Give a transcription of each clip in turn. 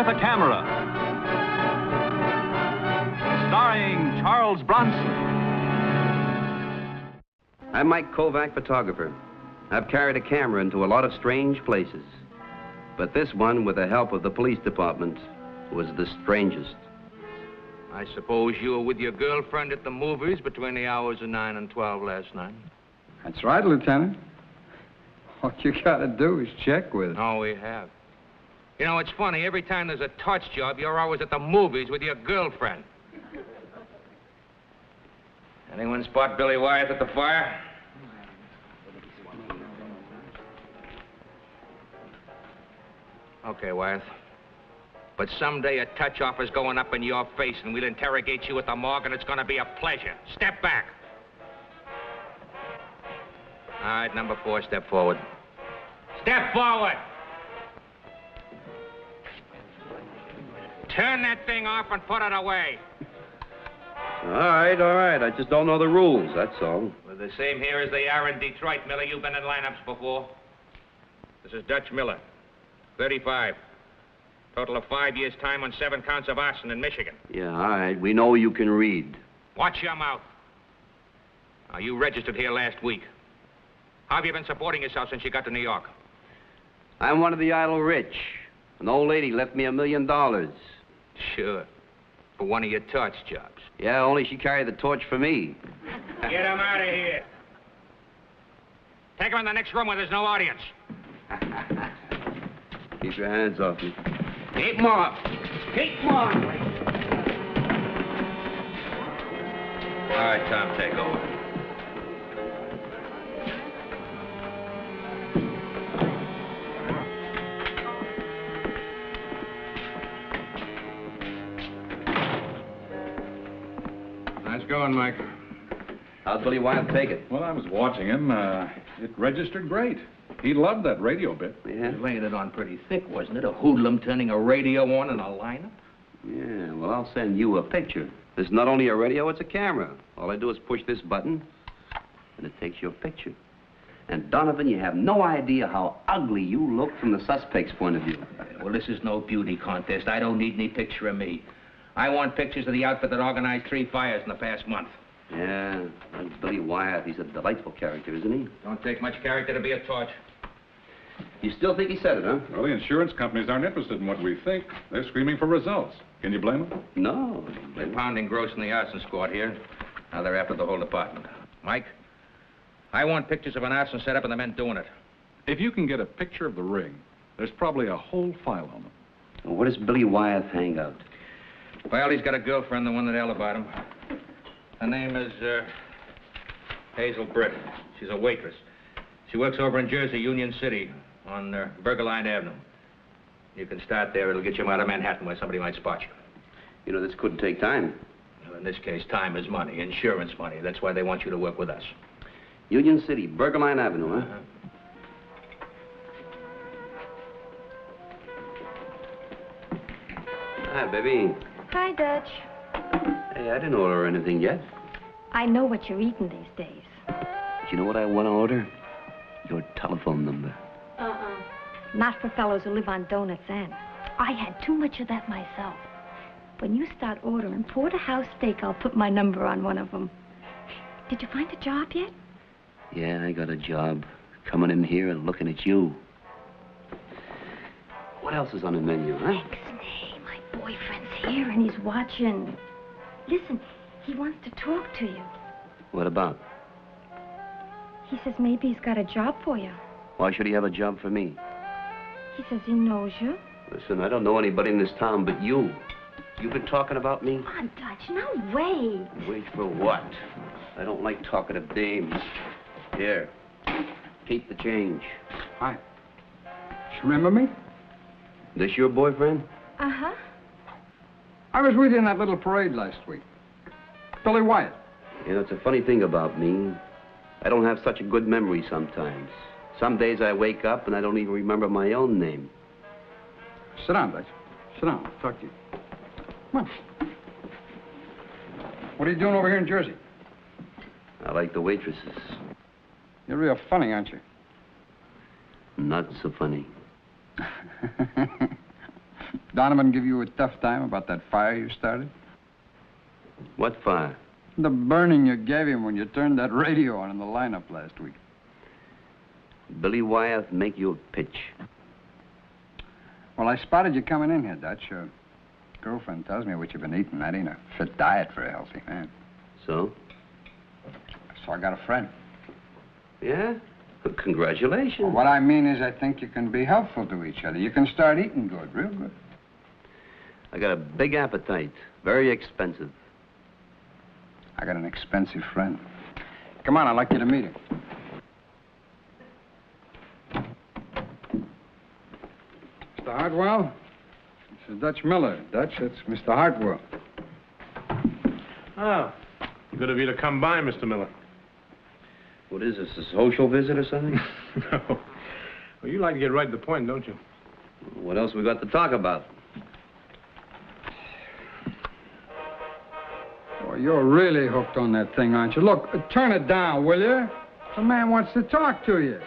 with a Camera. Starring Charles Bronson. I'm Mike Kovac, photographer. I've carried a camera into a lot of strange places. But this one, with the help of the police department, was the strangest. I suppose you were with your girlfriend at the movies between the hours of 9 and 12 last night? That's right, Lieutenant. What you gotta do is check with it. Oh, we have. You know, it's funny. Every time there's a touch job, you're always at the movies with your girlfriend. Anyone spot Billy Wyeth at the fire? Okay, Wyeth. But someday a touch offer's going up in your face, and we'll interrogate you at the morgue, and it's going to be a pleasure. Step back. All right, number 4, step forward. Step forward! Turn that thing off and put it away. All right. I just don't know the rules, that's all. Well, the same here as they are in Detroit, Miller. You've been in lineups before. This is Dutch Miller, 35. Total of 5 years' time on 7 counts of arson in Michigan. Yeah, all right. We know you can read. Watch your mouth. Now, you registered here last week. How have you been supporting yourself since you got to New York? I'm one of the idle rich. An old lady left me $1 million. Sure. For one of your torch jobs. Yeah, only she carried the torch for me. Get him out of here. Take him in the next room where there's no audience. Keep your hands off me. Keep him off. Keep him on. All right, Tom, take over. Nice going, Mike. How'd Billy Wyeth take it? Well, I was watching him. It registered great. He loved that radio bit. Yeah? You laid it on pretty thick, wasn't it? A hoodlum turning a radio on in a lineup? Yeah, well, I'll send you a picture. There's not only a radio, it's a camera. All I do is push this button, and it takes your picture. And, Donovan, you have no idea how ugly you look from the suspect's point of view. Well, this is no beauty contest. I don't need any picture of me. I want pictures of the outfit that organized 3 fires in the past month. Yeah, that's Billy Wyeth. He's a delightful character, isn't he? Don't take much character to be a torch. You still think he said it, huh? Well, the insurance companies aren't interested in what we think. They're screaming for results. Can you blame them? No. They're pounding gross in the arson squad here. Now they're after the whole department. Mike, I want pictures of an arson setup and the men doing it. If you can get a picture of the ring, there's probably a whole file on them. Well, where does Billy Wyeth hang out? Well, he's got a girlfriend, the one that alibied him. Her name is, Hazel Britt. She's a waitress. She works over in Jersey, Union City, on Burger Line Avenue. You can start there. It'll get you out of Manhattan where somebody might spot you. You know, this couldn't take time. Well, in this case, time is money, insurance money. That's why they want you to work with us. Union City, Burger Line Avenue, huh? Hi, baby. Hi, Dutch. Hey, I didn't order anything yet. I know what you're eating these days. But you know what I want to order? Your telephone number. Not for fellows who live on donuts and. I had too much of that myself. When you start ordering porterhouse steak, I'll put my number on one of them. Did you find a job yet? Yeah, I got a job. Coming in here and looking at you. What else is on the menu, huh? Ixnay, my boyfriend's here and he's watching. Listen, he wants to talk to you. What about? He says maybe he's got a job for you. Why should he have a job for me? He says he knows you. Listen, I don't know anybody in this town but you. You've been talking about me? Come on, Dutch, now wait. Wait for what? I don't like talkative dames. Here, keep the change. Hi. You remember me? This your boyfriend? Uh-huh. I was with you in that little parade last week. Billy Wyeth. You know, it's a funny thing about me. I don't have such a good memory sometimes. Some days I wake up and I don't even remember my own name. Sit down, Dutch. Sit down. I'll talk to you. Come on. What are you doing over here in Jersey? I like the waitresses. You're real funny, aren't you? Not so funny. Donovan give you a tough time about that fire you started? What fire? The burning you gave him when you turned that radio on in the lineup last week. Billy Wyeth make you a pitch. Well, I spotted you coming in here, Dutch. Your girlfriend tells me what you've been eating. That ain't a fit diet for a healthy man. So? So I got a friend. Yeah? Congratulations. Well, what I mean is I think you can be helpful to each other. You can start eating good, real good. I got a big appetite. Very expensive. I got an expensive friend. Come on, I'd like you to meet him. Mr. Hartwell? This is Dutch Miller. Dutch, that's Mr. Hartwell. Oh, good of you to come by, Mr. Miller. What is this, a social visit or something? No. Well, you like to get right to the point, don't you? What else we got to talk about? Boy, you're really hooked on that thing, aren't you? Look, turn it down, will you? The man wants to talk to you.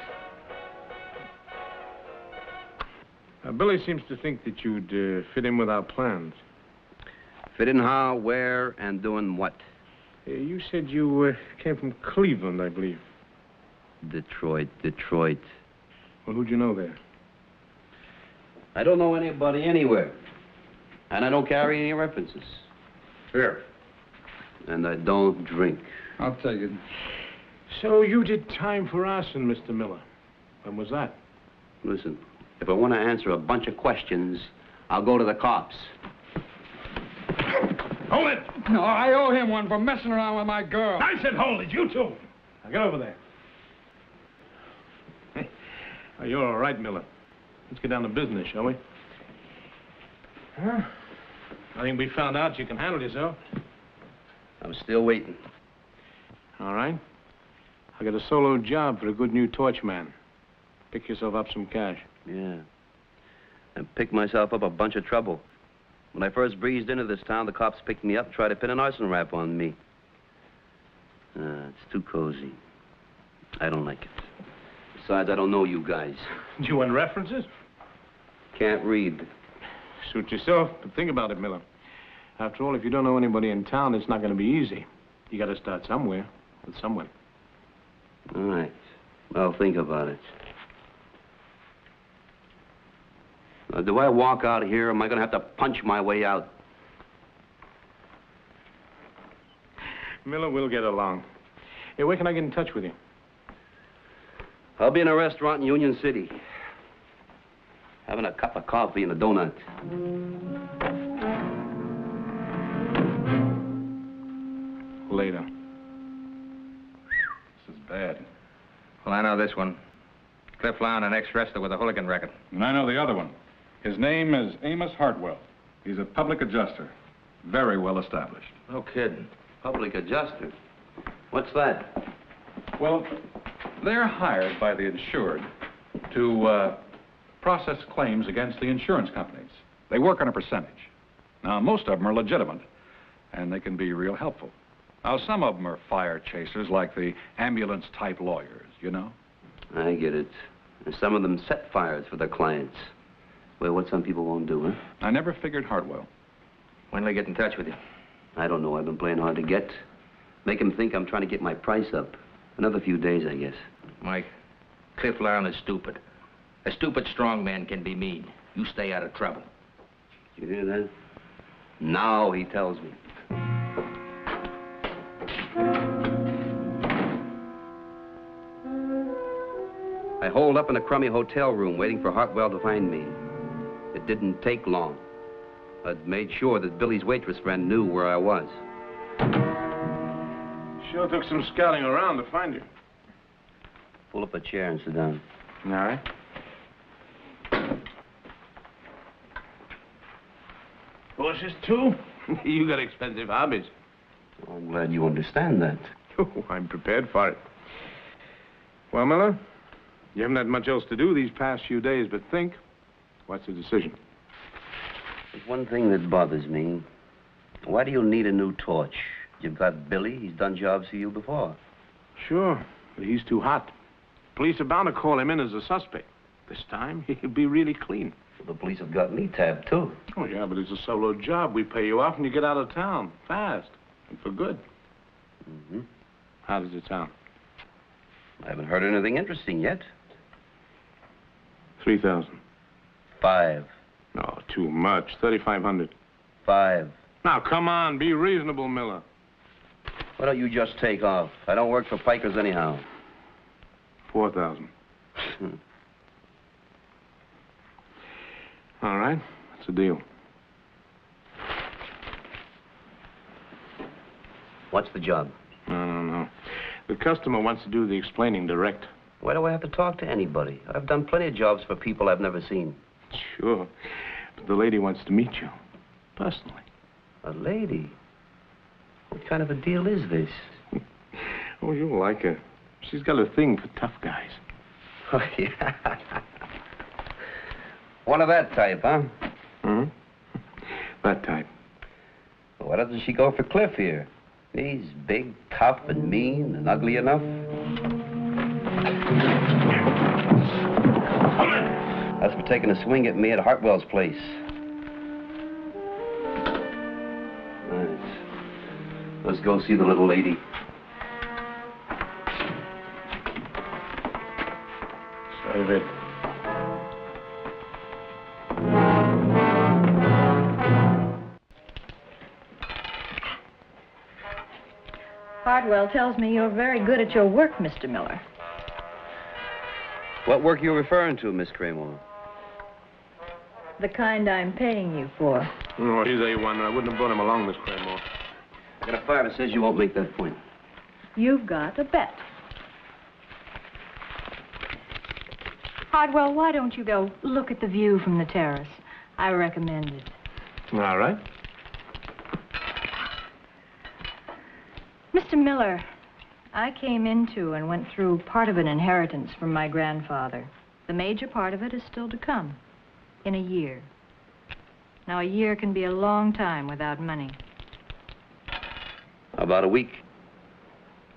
Billy seems to think that you'd fit in with our plans. Fit in how, where, and doing what? You said you came from Cleveland, I believe. Detroit. Well, who'd you know there? I don't know anybody anywhere. And I don't carry any references. Fair. And I don't drink. I'll take it. So you did time for arson, Mr. Miller. When was that? Listen, if I want to answer a bunch of questions, I'll go to the cops. Hold it! No, I owe him one for messing around with my girl. I said hold it, you two. Now get over there. Oh, you're all right, Miller. Let's get down to business, shall we? Huh? I think we found out you can handle yourself. I'm still waiting. All right. I got a solo job for a good new torch man. Pick yourself up some cash. Yeah. And picked myself up a bunch of trouble. When I first breezed into this town, the cops picked me up and tried to pin an arson rap on me. It's too cozy. I don't like it. Besides, I don't know you guys. Do you want references? Can't read. Suit yourself, but think about it, Miller. After all, if you don't know anybody in town, it's not going to be easy. You got to start somewhere, with someone. All right. I'll think about it. Do I walk out of here, or am I going to have to punch my way out? Miller, we'll get along. Hey, where can I get in touch with you? I'll be in a restaurant in Union City. Having a cup of coffee and a donut. Later. This is bad. Well, I know this one. Cliff Lown, an ex-wrestler with a hooligan record. And I know the other one. His name is Amos Hartwell. He's a public adjuster. Very well established. No kidding. Public adjuster. What's that? Well, they're hired by the insured to process claims against the insurance companies. They work on a percentage. Now, most of them are legitimate, and they can be real helpful. Now, some of them are fire chasers, like the ambulance-type lawyers, you know? I get it. And some of them set fires for their clients. Well, what some people won't do, huh? I never figured Hartwell. When will I get in touch with you? I don't know. I've been playing hard to get. Make them think I'm trying to get my price up. Another few days, I guess. Mike, Cliff Lown is stupid. A stupid strong man can be mean. You stay out of trouble. You hear that? Now he tells me. I holed up in a crummy hotel room waiting for Hartwell to find me. It didn't take long. I'd made sure that Billy's waitress friend knew where I was. Sure took some scouting around to find you. Pull up a chair and sit down. All right. Horses, too? You got expensive hobbies. Well, I'm glad you understand that. Oh, I'm prepared for it. Well, Miller, you haven't had much else to do these past few days but think. What's the decision? There's one thing that bothers me. Why do you need a new torch? You've got Billy. He's done jobs for you before. Sure, but he's too hot. Police are bound to call him in as a suspect. This time, he'll be really clean. The police have got me tabbed, too. Oh, yeah, but it's a solo job. We pay you off and you get out of town fast and for good. Mm-hmm. How does it sound? I haven't heard anything interesting yet. 3,000. 5. No, too much. 3,500. 5. Now, come on. Be reasonable, Miller. Why don't you just take off? I don't work for pikers anyhow. 4,000. All right. That's a deal. What's the job? No. The customer wants to do the explaining direct. Why do I have to talk to anybody? I've done plenty of jobs for people I've never seen. Sure. But the lady wants to meet you. Personally. A lady? What kind of a deal is this? Oh, you'll like her. She's got a thing for tough guys. Oh, yeah. One of that type, huh? Hmm? That type. Well, why doesn't she go for Cliff here? He's big, tough, and mean, and ugly enough. That's for taking a swing at me at Hartwell's place. Right. Let's go see the little lady. Save it. Hardwell tells me you're very good at your work, Mr. Miller. What work are you referring to, Miss Craymore? The kind I'm paying you for. Oh, he's A1, and I wouldn't have brought him along, Miss Craymore. I got a fire that says you won't make that point. You've got a bet. Hardwell, why don't you go look at the view from the terrace? I recommend it. All right. Mr. Miller, I came into and went through part of an inheritance from my grandfather. The major part of it is still to come, in a year. Now, a year can be a long time without money. About a week.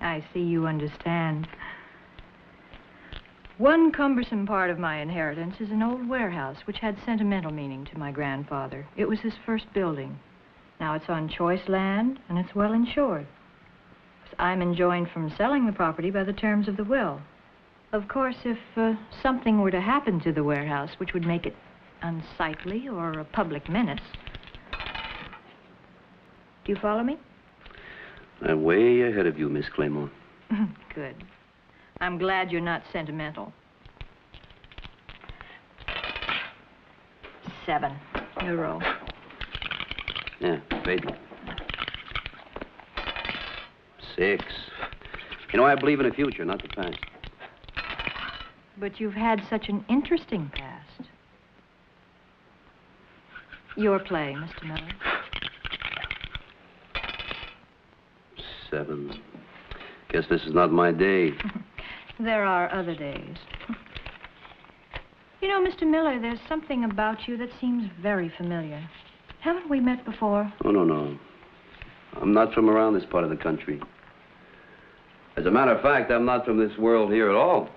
I see you understand. One cumbersome part of my inheritance is an old warehouse which had sentimental meaning to my grandfather. It was his first building. Now it's on choice land and it's well insured. I'm enjoined from selling the property by the terms of the will. Of course, if something were to happen to the warehouse which would make it unsightly or a public menace. Do you follow me? I'm way ahead of you, Miss Claymore. Good. I'm glad you're not sentimental. 7. New roll. Yeah, baby. 6. You know, I believe in the future, not the past. But you've had such an interesting past. Your play, Mr. Miller. 7. Guess this is not my day. There are other days. You know, Mr. Miller, there's something about you that seems very familiar. Haven't we met before? Oh, no. I'm not from around this part of the country. As a matter of fact, I'm not from this world here at all.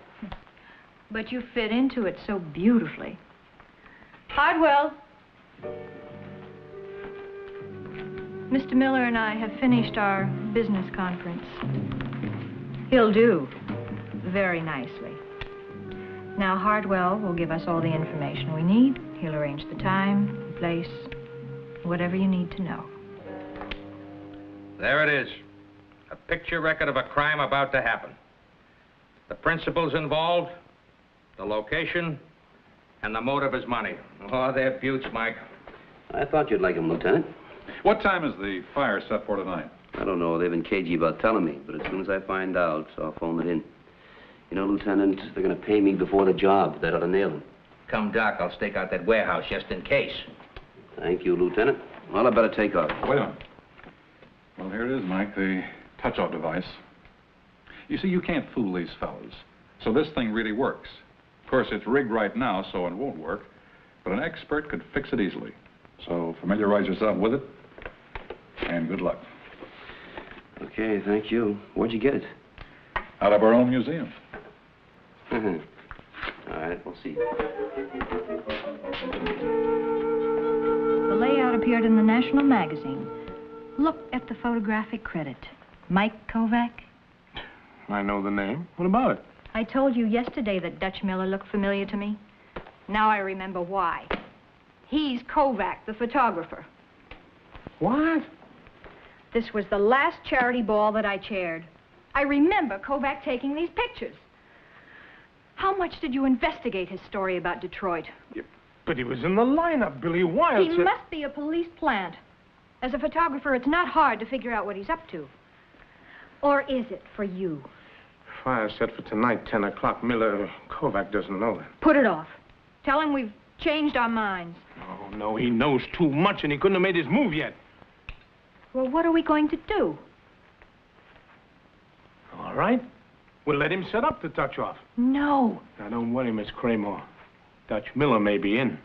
But you fit into it so beautifully. Hardwell. Mr. Miller and I have finished our business conference. He'll do very nicely. Now, Hardwell will give us all the information we need. He'll arrange the time, the place, whatever you need to know. There it is. A picture record of a crime about to happen. The principals involved, the location, and the motive is money. Oh, they're beauts, Mike. I thought you'd like him, Lieutenant. What time is the fire set for tonight? I don't know. They've been cagey about telling me, but as soon as I find out, I'll phone it in. You know, Lieutenant, they're going to pay me before the job. That ought to nail them. Come, Doc, I'll stake out that warehouse just in case. Thank you, Lieutenant. Well, I better take off. Wait a minute. Well, here it is, Mike, the touch-out device. You see, you can't fool these fellas. So this thing really works. Of course, it's rigged right now, so it won't work. But an expert could fix it easily. So familiarize yourself with it, and good luck. Okay, thank you. Where'd you get it? Out of our own museum. All right. right, we'll see. The layout appeared in the National Magazine. Look at the photographic credit. Mike Kovac. I know the name. What about it? I told you yesterday that Dutch Miller looked familiar to me. Now I remember why. He's Kovac, the photographer. What? This was the last charity ball that I chaired. I remember Kovac taking these pictures. How much did you investigate his story about Detroit? Yeah, but he was in the lineup, Billy Wild. He must be a police plant. As a photographer, it's not hard to figure out what he's up to. Or is it for you? Fire set for tonight, 10 o'clock. Miller, Kovac doesn't know that. Put it off. Tell him we've changed our minds. Oh, no, he knows too much, and he couldn't have made his move yet. Well, what are we going to do? All right. We'll let him set up the touch-off. No. Now, don't worry, Miss Cramer. Dutch Miller may be in,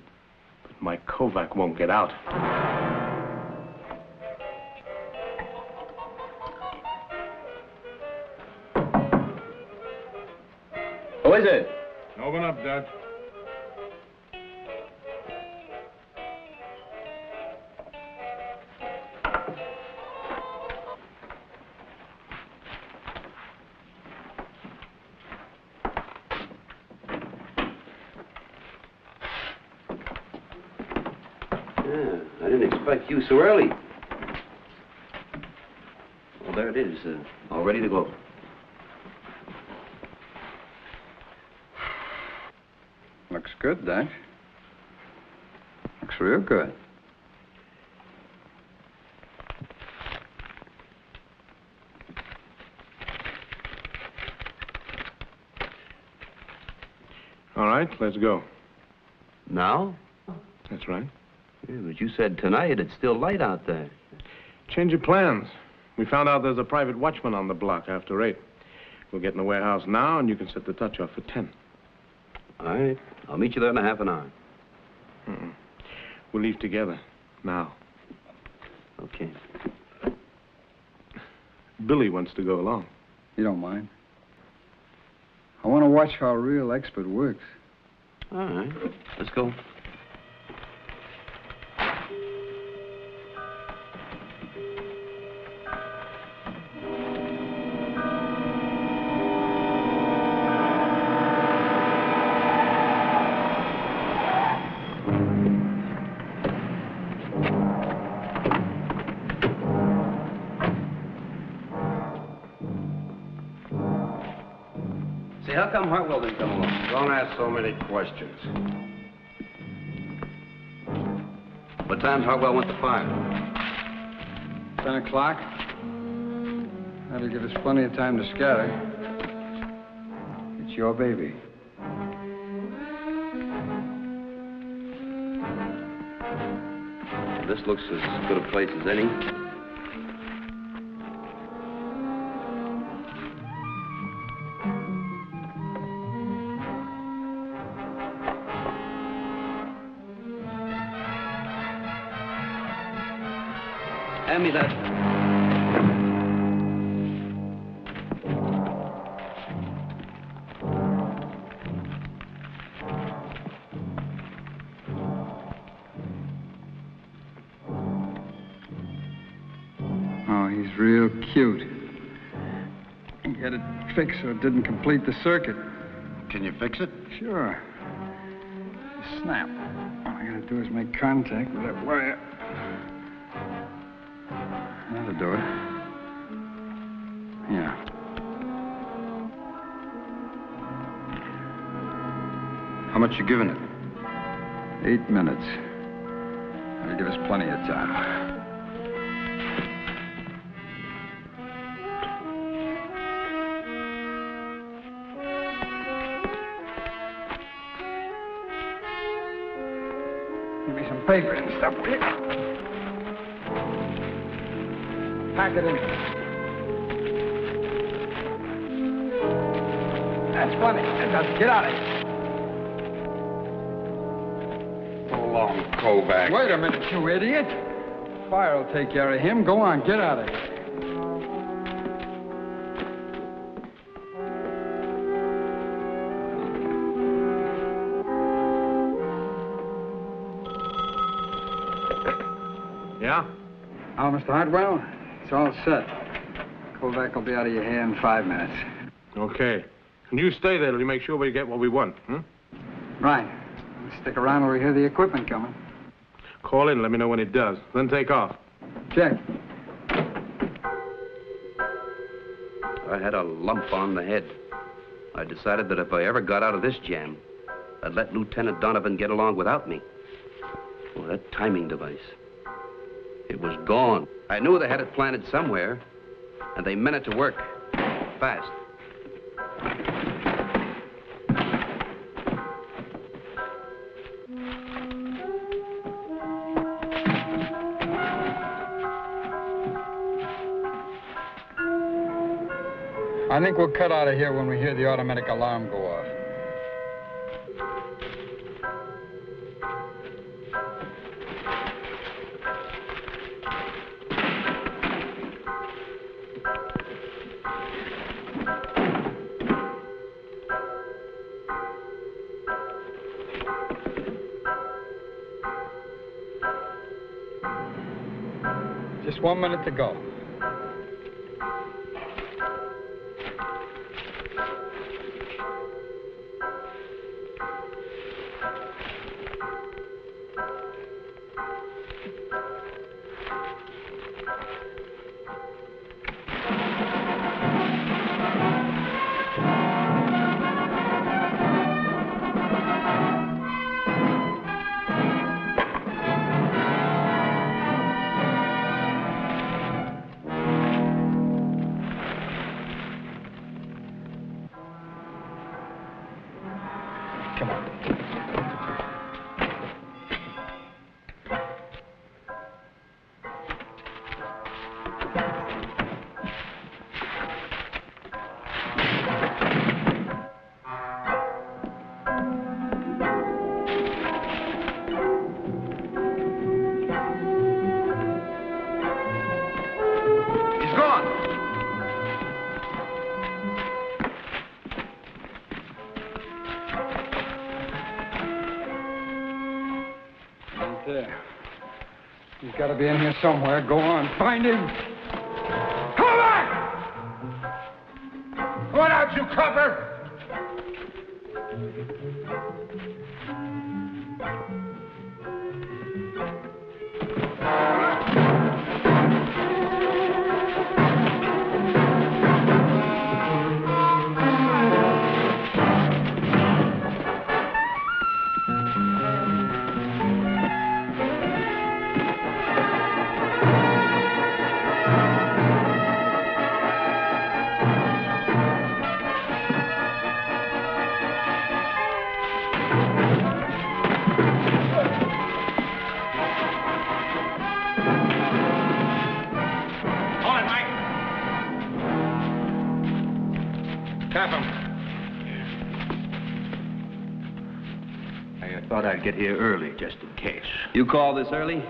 but Mike Kovac won't get out. Who is it? Open up, Dutch. I didn't expect you so early. Well, there it is, all ready to go. Looks good, Dutch. Looks real good. All right, let's go. Now? That's right. Yeah, but you said tonight it's still light out there. Change of plans. We found out there's a private watchman on the block after 8. We'll get in the warehouse now, and you can set the touch-off for 10. All right. I'll meet you there in a half an hour. We'll leave together. Now. Okay. Billy wants to go along. You don't mind? I want to watch how a real expert works. All right. Let's go. How come Hartwell didn't come along? Don't ask so many questions. What time's Hartwell went to fire? 10 o'clock. That'll give us plenty of time to scatter. It's your baby. This looks as good a place as any. Hand me that. Oh, he's real cute. He had it fixed so it didn't complete the circuit. Can you fix it? Sure. Snap. All I gotta do is make contact with that wire. That'll do it. Yeah. How much you giving it? 8 minutes. That'll give us plenty of time. Give me some paper and stuff, will you? Pack it in. That's plenty. Get out of here. So long, Kovac. Wait a minute, you idiot. Fire will take care of him. Go on, get out of here. Yeah? Now, Mr. Hartwell, it's all set. Kovac will be out of your hair in 5 minutes. Okay. And you stay there till you make sure we get what we want, hmm? Right. Stick around till we hear the equipment coming. Call in and let me know when it does. Then take off. Check. I had a lump on the head. I decided that if I ever got out of this jam, I'd let Lieutenant Donovan get along without me. Oh, that timing device. It was gone. I knew they had it planted somewhere, and they meant it to work. Fast. I think we'll cut out of here when we hear the automatic alarm go off. Just 1 minute to go. There. He's got to be in here somewhere. Go on, find him. Kovac! What out, you copper? I'd get here early, just in case. You call this early?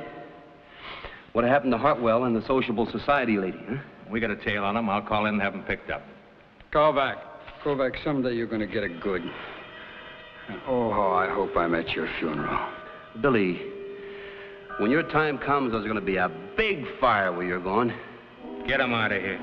What happened to Hartwell and the sociable society lady, huh? We got a tail on them. I'll call in and have them picked up. Kovac. Kovac, someday you're going to get it good. And oh, how I hope I'm at your funeral. Billy, when your time comes, there's going to be a big fire where you're going. Get him out of here.